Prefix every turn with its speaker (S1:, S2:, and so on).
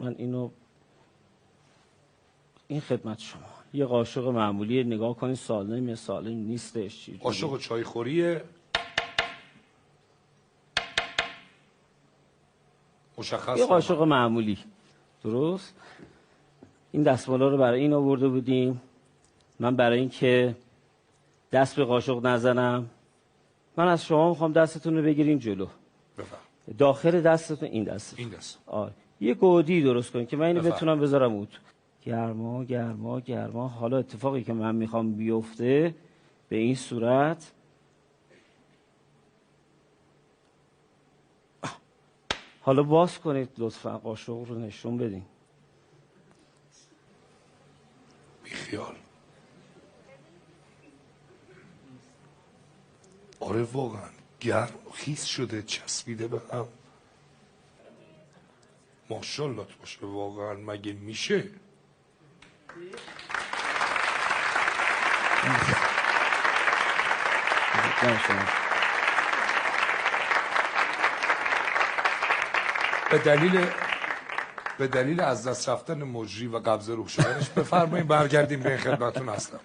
S1: من این خدمت شما یه قاشق معمولی، نگاه کنید سالم یا سالم نیستش.
S2: قاشق چای خوریه مشخص،
S1: یه قاشق معمولی. درست. این دستمالا رو برای این آورده بودیم. من برای اینکه دست به قاشق نزنم، من از شما میخوام دستتون رو بگیرین جلو.
S2: بفرم.
S1: داخل دستتون این دست. آره. یه گودی درست کنید که من اینو بتونم بذارم اون. گرما گرما گرما. حالا اتفاقی که من میخوام بیفته به این صورت، حالا باز کنید لطفا، قاشق رو نشون بدین.
S2: بیخیال. آره واقعا گرم خیس شده، چسبیده به هم. ماشاءالله باشه واقعا، مگه میشه؟ به دلیل از دست رفتن مجری و قبض روح شدنش بفرمایید برگردیم به خدمتتون هستم.